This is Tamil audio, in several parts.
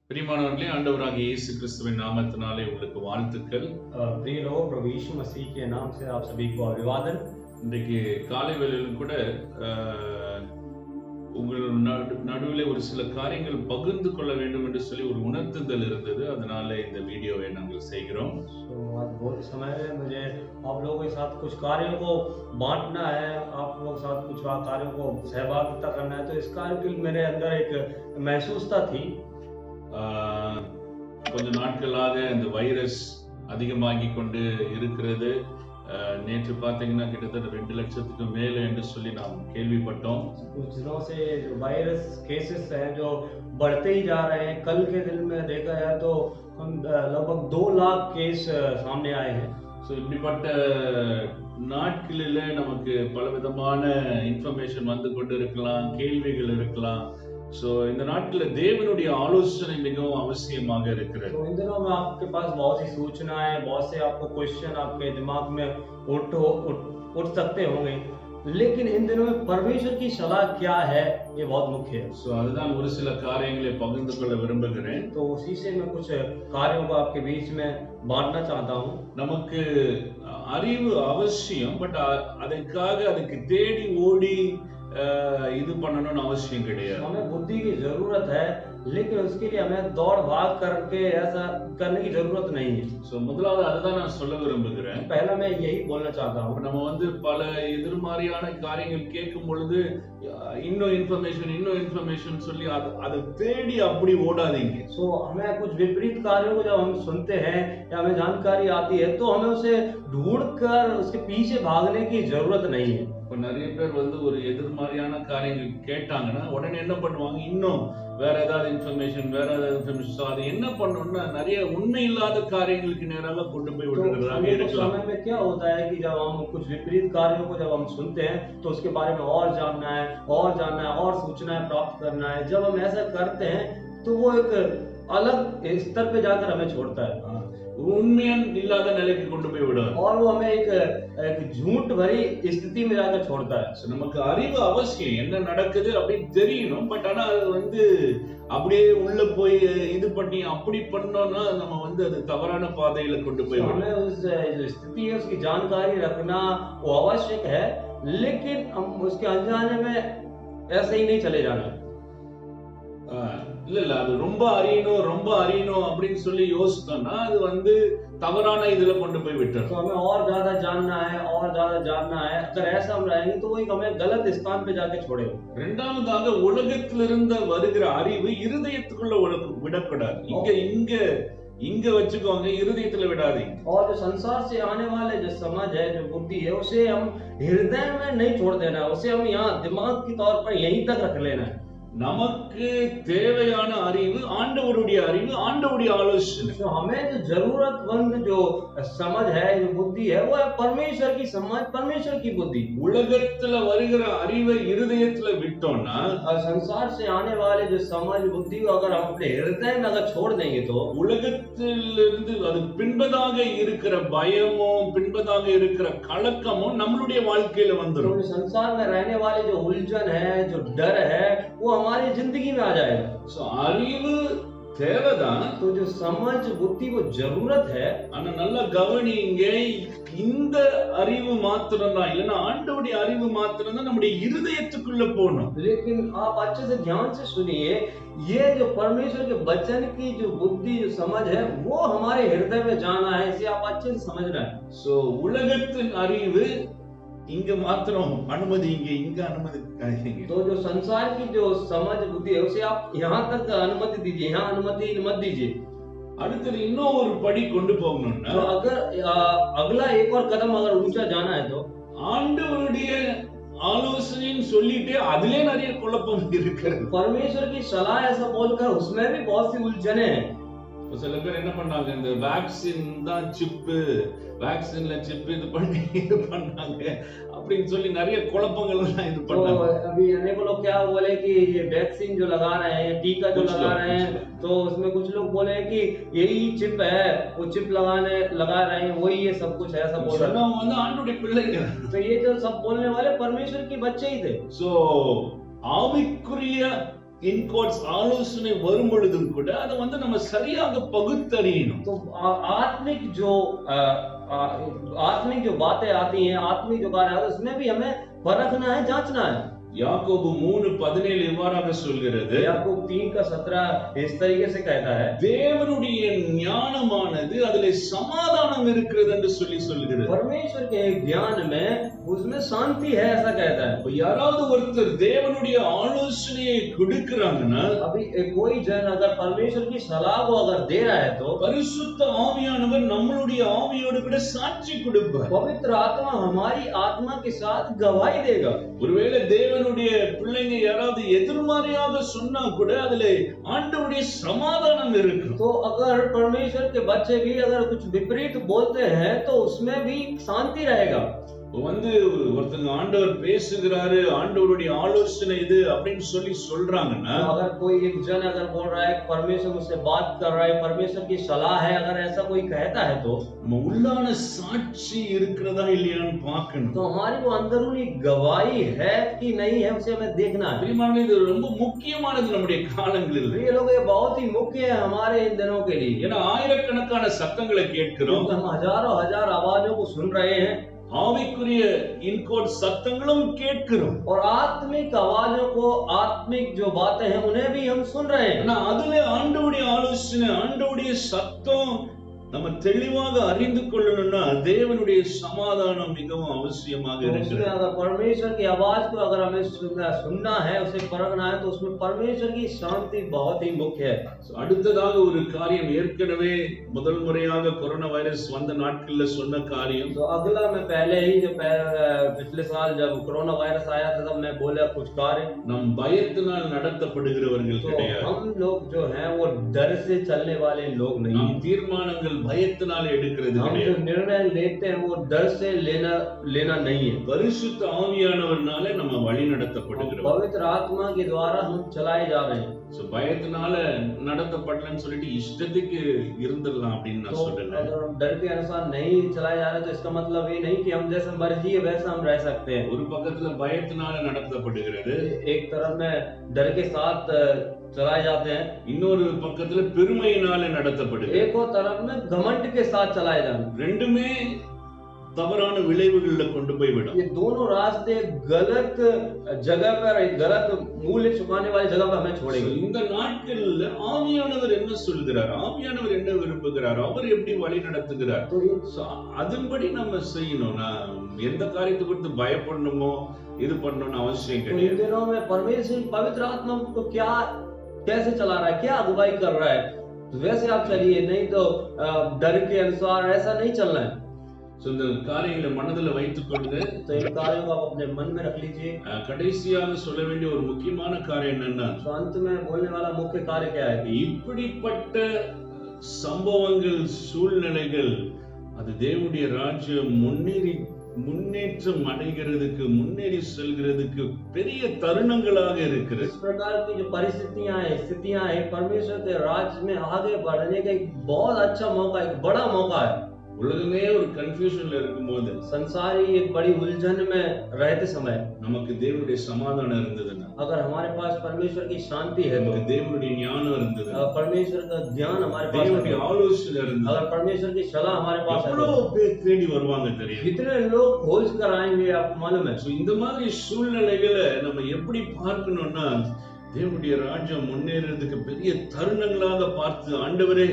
பிரியமானவர்களே, ஆண்டவராகிய இயேசு கிறிஸ்துவின் நாமத்தினாலே உங்களுக்கு வாழ்த்துக்கள். प्रिय लोगों, प्रभु यीशु मसीह के नाम से आप सभी को अभिवादन। இன்றைக்கு காலை வேளையிலும் கூட உங்கள் நடுவிலே ஒரு சில காரியங்கள் பகிர்ந்து கொள்ள வேண்டும் என்று சொல்லி ஒரு உணர்த்துதல் இருந்தது. அதனால இந்த வீடியோவை நாங்கள் செய்கிறோம். आज बहुत समय है, मुझे आप लोगों के साथ कुछ कार्यों को बांटना है, आप लोगों के साथ कुछ कार्यों को सहभागिता करना है। तो इस कार्य के लिए मेरे अंदर एक महसूसता थी। கொஞ்ச நாட்களாக இந்த வைரஸ் அதிகமாகி கொண்டு இருக்கிறது. நேற்று பார்த்தீங்கன்னா கிட்டத்தட்ட 2 லட்சத்துக்கு மேலே என்று சொல்லி நாம் கேள்விப்பட்டோம். कुछ दिनों से जो वायरस केसेस हैं जो बढ़ते ही जा रहे हैं। कल के दिन में देखा जाए तो हम लगभग 2 लाख केस सामने आए हैं। ஸோ இப்படிப்பட்ட நாட்களில் நமக்கு பலவிதமான இன்ஃபர்மேஷன் வந்து கொண்டு இருக்கலாம், கேள்விகள் இருக்கலாம். ஸோ இந்த நாட்களில் தேவனுடைய ஆலோசனை மிகவும் அவசியமாக இருக்கிறது. तो इन दिनों में आपके पास बहुत सी सूचनाएं, बहुत से आपको क्वेश्चन आपके दिमाग में उठ सकते होंगे, लेकिन इन दिनों में परमेश्वर की सलाह क्या है ये बहुत मुख्य है। ஸோ அதுதான் ஒரு சில காரியங்களை பகிர்ந்து கொள்ள விரும்புகிறேன். तो उसी से मैं कुछ कार्यों को आपके बीच में बांटना चाहता हूँ। நமக்கு அறிவு அவசியம், பட் அதுக்கு தேடி ஓடி இது பண்ணணும்னு அவசியம் கிடையாது. हमें बुद्धि की जरूरत है, लेकिन उसके लिए हमें दौड़ भाग करके ऐसा करने की जरूरत नहीं है। ஸோ முதலாவது அதுதான் நான் சொல்ல விரும்புகிறேன். पहला मैं यही बोलना चाहता हूँ। நம்ம வந்து பல எதிர்மறையான காரியங்கள் கேட்கும் பொழுது இன்னும் இன்ஃபர்மேஷன் சொல்லி அதை தேடி அப்படி ஓடாதீங்க. सो हमें कुछ विपरीत कार्यों को जब हम सुनते हैं या हमें जानकारी आती है तो हमें उसे ढूंढकर उसके पीछे भागने की जरूरत नहीं है। இப்போ நிறைய பேர் வந்து ஒரு எதிர்மறையான காரியங்கள் கேட்டாங்கன்னா உடனே என்ன பண்ணுவாங்க, இன்னும் வேற ஏதாவது இன்ஃபர்மேஷன் அது என்ன பண்ணணும்னா நிறைய உண்மை இல்லாத காரியங்களுக்கு நேராக கொண்டு போய் விடுறதாக இருக்கலாம். समय में क्या होता है कि जब हम कुछ विपरीत कार्यों को जब हम सुनते हैं तो उसके बारे में और जानना है और सूचनाएं प्राप्त करना है। जब हम ऐसा करते हैं तो वो एक अलग स्तर पे जाकर हमें छोड़ता है, உண்மையன் இல்லாத நிலைக்கு கொண்டு போய் விடுவார் और वो हमें एक झूठ भरी स्थिति में जाकर छोड़ता है। நமக்கு அறிவு அவசியம், என்ன நடக்குது அப்படின்னு தெரியணும். பட் ஆனா அது வந்து அப்படியே உள்ள போய் இது பண்ணி அப்படி பண்ணோம்னா நம்ம வந்து அது தவறான பாதையில கொண்டு போய் हमें उस स्थिति है उसकी जानकारी रखना वो आवश्यक है, लेकिन हम उसके अनजाने में ऐसे ही नहीं चले जाना। இல்ல அது ரொம்ப அறியணும் அப்படின்னு சொல்லி யோசித்தோம்னா அது வந்து தவறான இதுல கொண்டு போய் விட்டுரும். तो हमें और ज्यादा जानना है, अगर ऐसा हम रहेंगे तो वो हमें गलत स्थान पे जाके छोड़ेगा। இரண்டாவதாக உலகத்திலிருந்து வருகிற அறிவு இருதயத்துக்குள்ள விடக்கூடாது. இங்க வச்சுக்கோங்க, இருதயத்துல விடாதீங்க. और जो संसार से आने वाले जो समझ है, जो बुद्धि है, उसे हम हृदय में नहीं छोड़ देना, उसे हम यहाँ दिमाग के तौर पर यहीं तक रख लेना है। நமக்கு தேவையான அறிவு ஆண்டவருடைய அறிவு, ஆண்டவருடைய ஆலோசனை. तो हमें जो जरूरतमंद जो समझ है, जो बुद्धि है, वो है परमेश्वर की समझ, परमेश्वर की बुद्धि। உலகத்துல வருகிற அறிவை இருதயத்துல விட்டோம்னா और संसार से आने वाले जो समझ बुद्धि को अगर हम अपने हृदय में अगर छोड़ देंगे तो உலகத்திலிருந்து அது பின்பதாக இருக்கிற பயமும் பின்பதாக இருக்கிற கலக்கமும் நம்மளுடைய வாழ்க்கையில வந்துடும். तो संसार में रहने वाले जो उलझन है, जो डर है, वो हमारी जिंदगी में आ जाएगा। சோ அறிவு தேவைதான், तो जो समझ बुद्धि वो जरूरत है। ஆனா நல்லா கவனிங்க, இந்த அறிவு மாத்திரம் தான், இல்லைன்னா ஆண்டவருடைய அறிவு மாத்திரம் தான் நம்முடைய இருதயத்துக்குள்ள போகணும்। लेकिन आप अच्छे से ध्यान से सुनिए, ये जो परमेश्वर के वचन की जो बुद्धि जो समझ है वो हमारे हृदय में जाना है, इसे आप अच्छे से समझना है। சோ உலகத்தின் அறிவு இங்க மாத்திரம் அனுமதிங்க, இங்க அனுமதிக்காதீங்க। तो जो संसार की जो समझ बुद्धि है उसे आप यहाँ तक अनुमति दीजिए, यहाँ अनुमति मत दीजिए। அடுத்தது இன்னும் ஒரு படி கொண்டு போகணும்னா तो अगर अगला एक और कदम अगर ऊंचा जाना है तो ஆண்டவருடைய ஆலோசனைன்னு சொல்லிட்டு அதுலயே நிறைய குழப்பம் இருக்கிறது। परमेश्वर की सलाह ऐसा बोलकर उसमें भी बहुत सी उलझने हैं। சில பேர் என்ன பண்ணாங்க, இந்த வேக்சின் தான் சிப்பு, வேக்சின்ல சிப் இது பண்ணாங்க அப்படின்னு சொல்லி நிறைய குழப்பங்கள் எல்லாம் இது பண்ணாங்க। तो अभी अनेक लोग क्या बोले कि ये वैक्सीन जो लगा रहे हैं, टीका जो लगा रहे हैं, तो उसमें कुछ लोग बोले कि यही चिप है, वो चिप लगा रहे हैं, वही ये सब कुछ है, ऐसा बोल रहे हैं। வந்து ஆண்டவருடைய பிள்ளைங்க, तो ये जो सब बोलने वाले परमेश्वर के बच्चे ही थे। சோ ஆவிக்குரிய இன்கோட்ஸ் ஆலோசனை வரும் பொழுதும் கூட அதை வந்து நம்ம சரியாக பகுத்தறியணும். तो आत्मिक जो आत्मिक जो बातें आती हैं, आत्मिक जो कार्य आते हैं, उसमें भी हमें परखना है, जांचना है। யாக்கோபு 3:17 இவ்வாறாக சொல்கிறது, याकूब 3:17 इस तरीके से कहता है, தேவனுடைய ஞானமானது அதிலே சமாதானம் இருக்கிறது என்று சொல்கிறது. परमेश्वर के ज्ञान में उसमें शांति है, ऐसा कहता है। இப்ப யாராவது ஒருத்தர் தேவனுடைய ஆலோசனையை கொடுக்கறாங்கன்னா, अभी कोई जन अगर परमेश्वर की सलाह को अगर दे रहा है तो பரிசுத்த ஆவியானவர் நம்மளுடைய ஆவியோடு கூட சாட்சி கொடுப்பார். पवित्र आत्मा हमारी आत्मा के साथ गवाही देगा। ஒருவேளை தேவனுடைய பிள்ளைங்க யாராவது எதிர்மறையாக சொன்னா கூட அதிலே ஆண்டவருடைய சமாதானம் இருக்கும். तो अगर परमेश्वर के बच्चे भी अगर कुछ विपरीत बोलते हैं तो उसमें भी शांति रहेगा। வந்து ஒருத்தங்க ஆண்டவர் பேசுகிறாரு, ஆண்டவருடைய ஆலோசனை இது அப்படின்னு சொல்றாங்கன்னா, अगर कोई एक जन अगर बोल रहा है परमेश्वर मुझसे बात कर रहा है, परमेश्वर की सलाह है, अगर ऐसा कोई कहता है तो நம்ம உள்ளான சாட்சி இருக்கிறதா இல்லையான்னு பார்க்கணும். तो हमारी वो अंदरूनी गवाही है कि नहीं है, उसे हमें देखना है। பிரியமானவர்களே, இது ரொம்ப முக்கியமானது நம்முடைய காலங்களில். ये लोग ये बहुत ही मुख्य है हमारे इन दिनों के लिए, ஏன்னா ஆயிரக்கணக்கான சத்தங்களை கேட்கிறோம், क्योंकि हम हजारों हजार आवाजों को सुन रहे हैं ஆவிக்குரிய இன்கோட் சத்தங்களும் கேட்கிறோம், और आत्मिक आवाजों को, आत्मिक जो बातें हैं उन्हें भी हम सुन रहे हैं। ஆனா அதுல ஆண்டவருடைய ஆலோசனை, ஆண்டவருடைய சத்தம் நம்ம தெளிவாக அறிந்து கொள்ளணும்னா தேவனுடைய சமாதானம் மிகவும் அவசியமாக तो இருக்கிறது. उसमें अगर परमेश्वर की आवाज को अगर हमें सुनना है, उसे परखना है, तो उसमें परमेश्वर की शांति बहुत ही मुख्य है। அடுத்ததாக ஒரு காரியம், ஏற்கனவே முதல் முறையாக கொரோனா வைரஸ் வந்த நாட்கள்ல சொன்ன காரியம், तो अगला मैं पहले ही जो पिछले साल जब कोरोना वायरस आया था तब मैं बोला कुछ कार्य, நம் பயத்தினால் நடத்தப்படுகிறவர்கள் तो கிடையாது. हम लोग जो हैं वो डर से चलने वाले लोग नहीं நாம் हैं। தீர்மானங்கள் பயத்தினால் எடுக்கிறது हम जो கிடையாது. निर्णय लेते हैं वो डर से लेना नहीं है। பரிசுத்த ஆவியானவர்னால நம்ம வழி हम நடத்தப்படுகிறோம். पवित्र आत्मा के द्वारा हम चलाए जा रहे हैं। சோ பயத்தினால நடத்தப்படலன்னு சொல்லிட்டு இஷ்டத்துக்கு இருந்துடலாம் அப்படின்னு நான் तो சொல்லல. अगर हम डर के अनुसार नहीं चलाए जा रहे तो इसका मतलब ये नहीं कि हम जैसे मर्जी है वैसा हम रह सकते हैं। ஒரு பக்கத்துல பயத்தினால நடத்தப்படுகிறது, एक तरफ में डर के साथ चलाए जाते हैं, இன்னொரு பக்கத்துல பெருமையினால நடத்தப்படுகிறது. एक और तरफ में घमंड के साथ चलाए जाना। ரெண்டுமே தவறான விளைவுகள்ல கொண்டு போய் விடும். ये दोनों रास्ते गलत जगह पर, एक गलत मूल्य चुकाने वाली जगह पर हमें So, छोड़ेंगे। இந்த நாட்கள்ல ஆவியானவர் என்ன சொல்கிறார், ஆவியானவர் என்ன விரும்புகிறார், அவர் எப்படி வழி நடத்துகிறார், तो ये So, அதன்படி நம்ம செய்யணும். நான் எந்த காரியத்தை குறித்து பயப்படணுமோ இது பண்ணணும்னு அவசியம் तो इन கிடையாது. दिनों में परमेश्वर पवित्र आत्मा को क्या कैसे चला रहा है, क्या अगुवाई कर रहा है, तो वैसे आप चलिए, नहीं तो डर के अनुसार ऐसा नहीं चलना है। So, இந்த காரியங்களை மனதில் வைத்துக் கொள்ளுங்க. तो इन कार्यों को आप अपने मन में रख लीजिए। கடைசியாக சொல்ல வேண்டிய ஒரு முக்கியமான காரியம் என்னன்னா, तो अंत में बोलने वाला मुख्य कार्य क्या है? இப்படிப்பட்ட சம்பவங்கள், சூழ்நிலைகள் அது தேவனுடைய ராஜ்யம் முன்னேற்றம் அடைகிறதுக்கு, முன்னேறி செல்கிறதுக்கு பெரிய தருணங்களாக இருக்கிறது. इस प्रकार की जो परिस्थितियां हैं, स्थितियां हैं, परमेश्वर के राज्य में आगे बढ़ने का एक बहुत अच्छा मौका, एक बड़ा मौका है। உலகமே ஒரு கன்ஃபியூஷன்ல இருக்கும்போது, संसार ही एक बड़ी उलझन में रहते समय நமக்கு தேவனுடைய சமாதானம் இருந்ததுன்னா, अगर हमारे पास परमेश्वर की शांति है, நமக்கு தேவனுடைய ஞானம் இருந்தது, तो परमेश्वर का ज्ञान हमारे पास தேவனுடைய है, ஆலோசனை இருந்தது, अगर परमेश्वर की सलाह हमारे पास है, எவ்வளவு பேர் தேடி வருவாங்க தெரியும். कितने लोग खोज कर आएंगे, आपको मालूम है। So, இந்த மாதிரி சூழ்நிலைகளை நம்ம எப்படி பார்க்கணும்னா, தேவனுடைய ராஜ்யம் முன்னேறதுக்கு பெரிய தருணங்களாக பார்த்து, ஆண்டவரே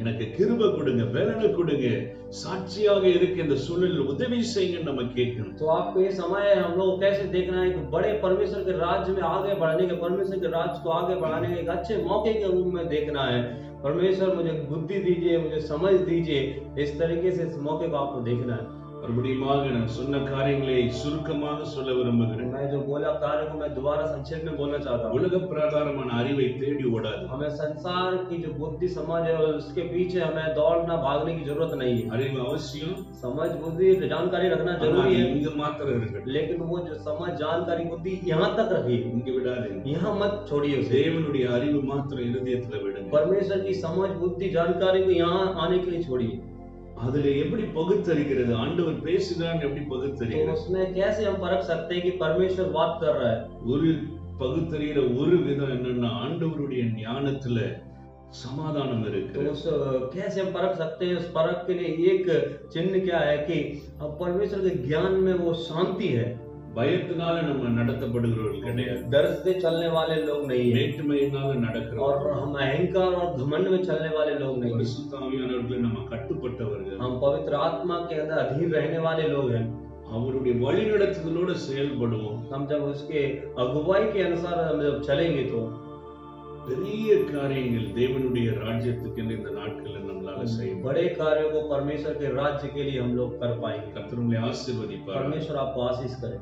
எனக்கு கிருபை கொடுங்க, பலனை கொடுங்க, சாட்சியாக இருக்க இந்த சூழலில் உதவி செய்யுங்க நம்ம கேட்கணும். तो आपको ये समय है, हम लोग कैसे देखना है कि बड़े परमेश्वर के राज्य में आगे बढ़ने के, परमेश्वर के राज्य को आगे बढ़ाने के एक अच्छे मौके के रूप में देखना है। परमेश्वर मुझे बुद्धि दीजिए, मुझे समझ दीजिए, इस तरीके से इस मौके को आपको देखना है। மறுபடியும் நான் சொன்ன காரியங்களை சுருக்கமாக சொல்ல விரும்புகிறேன். मैं जो बोला कार्य को मैं दोबारा संक्षेप में बोलना चाहता हूँ। உலக பிரகாரமான அறிவை தேடி ஓடாது. हमें संसार की जो बुद्धि समझ है उसके पीछे हमें दौड़ना भागने की जरूरत नहीं है। அறிவு அவசியம், समझ बुद्धि जानकारी रखना ஆனா जरूरी है, இங்க மாத்திரம் இருக்கட்டும், लेकिन वो जो समझ जानकारी बुद्धि यहाँ तक रखिए, இங்க விடாதீங்க. यहाँ मत छोड़िए उसे। தேவனுடைய அறிவு மாத்திரம் இருதயத்துல விடுங்க. परमेश्वर की समझ बुद्धि जानकारी को यहाँ आने के लिए छोड़िए। அதுல எப்படி பகுத்தறிகிறது, ஆண்டவர் பேசுகிறான்னு எப்படி तो பகுத்தறிகிறது? उसमें कैसे हम परख सकते हैं कि परमेश्वर बात कर रहा है? ஒரு பகுத்தறிகிற ஒரு விதம் என்னன்னா, ஆண்டவருடைய ஞானத்துல சமாதானம் तो இருக்கிறது. उस कैसे हम परख सकते हैं? उस परख के लिए एक चिन्ह क्या है कि परमेश्वर के ज्ञान में वो शांति है। பயத்தினால நம்ம நடத்தப்படுகிறவர்கள் கிடையாது, डर से चलने वाले लोग नहीं है வேற்றுமையினால நடக்கிறோம். और हम अहंकार और घमंड में चलने वाले लोग नहीं है। பரிசுத்த ஆவியானவர்களை நம்ம கட்டுப்பட்டவர்கள், हम पवित्र आत्मा के अंदर अधीन रहने वाले लोग हैं। அவருடைய வழிநடத்துதலோட செயல்படுவோம். हम जब उसके अगुवाई के अनुसार हम जब चलेंगे तो பெரிய காரியங்கள் தேவனுடைய ராஜ்யத்துக்கு இந்த நாட்கள்ல நம்மளால செய்ய முடியும். बड़े कार्यों को परमेश्वर के राज्य के लिए हम लोग कर पाएंगे। கர்த்தர் உங்களை ஆசீர்வதிப்பார். परमेश्वर आपको आशीष करे।